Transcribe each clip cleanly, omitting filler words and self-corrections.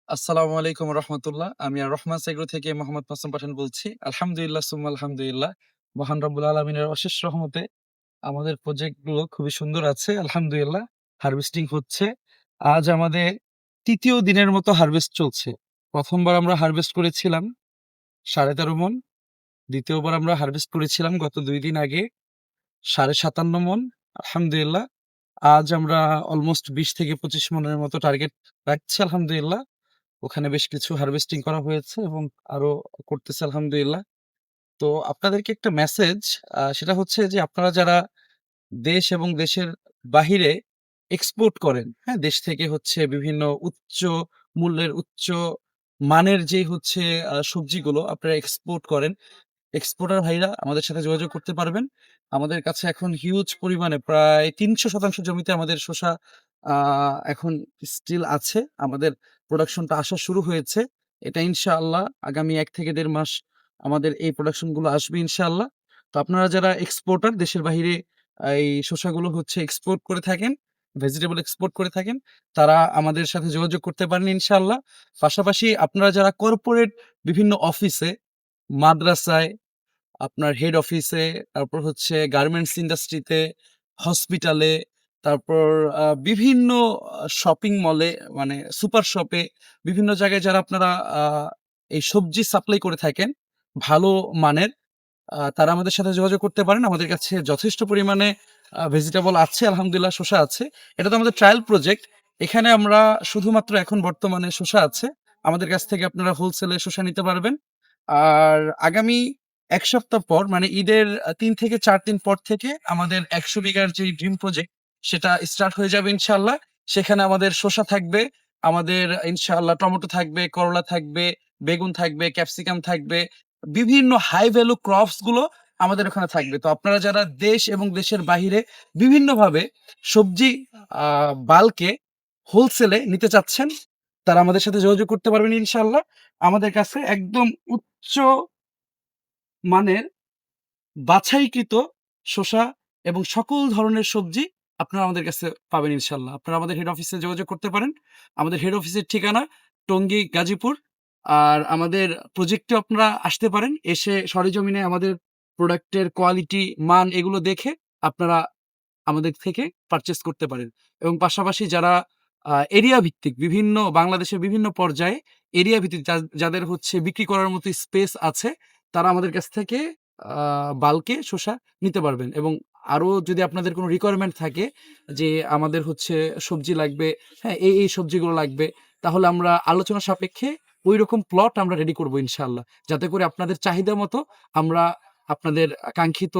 আসসালামু আলাইকুম রহমতুল্লাহ। আমি আর রহমান সেগ্রো থেকে মোহাম্মদ মাসুম পাঠান বলছি। আলহামদুলিল্লাহ সুম্মা আলহামদুলিল্লাহ। মহান রব্বুল আলামিনের অশেষ রহমতে আমাদের প্রজেক্ট গুলো খুবই সুন্দর আছে। আলহামদুলিল্লাহ হারভেস্টিং হচ্ছে। আজ আমাদের ৩য় দিনের মতো হারভেস্ট চলছে। ১ম বার আমরা হারভেস্ট করেছিলাম ১৩.৫ মণ। ২য় বার আমরা হারভেস্ট করেছিলাম গত ২ দিন আগে ৫৭.৫ মণ। আলহামদুলিল্লাহ আজ আমরা অলমোস্ট ২০ থেকে ২৫ মণের মতো টার্গেট রাখছি আলহামদুলিল্লাহ। ওখানে বেশ কিছু হারভেস্টিং করা হয়েছে এবং আরো করতেছে আলহামদুলিল্লাহ। তো আপনাদেরকে একটা মেসেজ, সেটা হচ্ছে যে আপনারা যারা দেশ এবং দেশের বাহিরে এক্সপোর্ট করেন, হ্যাঁ? দেশ থেকে হচ্ছে বিভিন্ন উচ্চ মূল্যের, উচ্চ মানের যেই হচ্ছে সবজিগুলো আপনারা এক্সপোর্ট করেন, এক্সপোর্টার ভাইরা আমাদের সাথে যোগাযোগ করতে পারবেন। আমাদের কাছে এখন হিউজ পরিমাণে প্রায় ৩০০% জমিতে আমাদের শসা আ এখন স্টিল আছে। আমাদের প্রোডাকশনটা আসা শুরু হয়েছে। এটা ইনশাআল্লাহ আগামী ১ থেকে ১.৫ মাস আমাদের এই প্রোডাকশন গুলো আসবে ইনশাআল্লাহ। তো আপনারা যারা এক্সপোর্টার দেশের বাহিরে এই শসাগুলো হচ্ছে এক্সপোর্ট করে থাকেন, ভেজিটেবল এক্সপোর্ট করে থাকেন, তারা আমাদের সাথে যোগাযোগ করতে পারেন ইনশাআল্লাহ। পাশাপাশি আপনারা যারা কর্পোরেট বিভিন্ন অফিসে, মাদ্রাসায়, আপনার হেড অফিসে, তারপর হচ্ছে গার্মেন্টস ইন্ডাস্ট্রিতে, হসপিটালে, তারপর বিভিন্ন শপিং মলে মানে সুপার শপে, বিভিন্ন জায়গায় যারা আপনারা আ এই সবজি সাপ্লাই করে থাকেন ভালো মানের, তারা আমাদের সাথে যোগাযোগ করতে পারেন। আমাদের কাছে যথেষ্ট পরিমাণে ভেজিটেবল আছে আলহামদুলিল্লাহ, শসা আছে। এটা তো আমাদের ট্রায়াল প্রজেক্ট। এখানে আমরা শুধুমাত্র এখন বর্তমানে শসা আছে। আমাদের কাছ থেকে আপনারা হোলসেলে শসা নিতে পারবেন। আর আগামী ১ সপ্তাহ পর মানে ঈদের ৩ থেকে ৪ দিন পর থেকে আমাদের ১০০ বিঘার যে ড্রিম প্রজেক্ট সেটা স্টার্ট হয়ে যাবে ইনশাআল্লাহ। সেখানে আমাদের শসা থাকবে, আমাদের ইনশাআল্লাহ টমেটো থাকবে, করলা থাকবে, বেগুন থাকবে, ক্যাপসিকাম থাকবে। বিভিন্ন হাই ভ্যালু ক্রপস গুলো আমাদের ওখানে থাকবে। তো আপনারা যারা দেশ এবং দেশের বাহিরে বিভিন্নভাবে সবজি বাল্কে হোলসেলে নিতে চাচ্ছেন, তারা আমাদের সাথে যোগাযোগ করতে পারবেন ইনশাআল্লাহ। আমাদের কাছে একদম উচ্চ মানের বাছাইকৃত শসা এবং সকল ধরনের সবজি আপনারা আমাদের কাছে পাবেন ইনশাআল্লাহ। আপনারা আমাদের হেড অফিসে যোগাযোগ করতে পারেন। আমাদের হেড অফিসের ঠিকানা টঙ্গী, গাজীপুর। আর আমাদের প্রজেক্টে আপনারা আসতে পারেন। এসে সরেজমিনে আমাদের প্রোডাক্টের কোয়ালিটি, মান এগুলো দেখে আপনারা আমাদের থেকে পারচেজ করতে পারেন। এবং পাশাপাশি যারা এরিয়া ভিত্তিক বিভিন্ন বাংলাদেশের বিভিন্ন পর্যায়ে এরিয়া ভিত্তিক যাদের হচ্ছে বিক্রি করার মতো স্পেস আছে, তারা আমাদের কাছ থেকে আ বাল্কে শসা নিতে পারবেন। এবং আরো যদি আপনাদের কোনো রিকোয়ারমেন্ট থাকে যে আমাদের হচ্ছে সবজি লাগবে, হ্যাঁ? এই সবজিগুলো লাগবে। তাহলে আমরা আলোচনা সাপেক্ষে ঐরকম প্লট আমরা রেডি করব ইনশাআল্লাহ। যাতে করে আপনাদের চাহিদা মতো আমরা আপনাদের কাঙ্ক্ষিত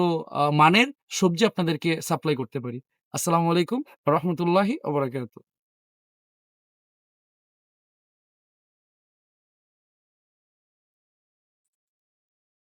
মানের সবজি আপনাদেরকে সাপ্লাই করতে পারি। আসসালামু আলাইকুম ওয়া রাহমাতুল্লাহি ওয়া বারাকাতুহু।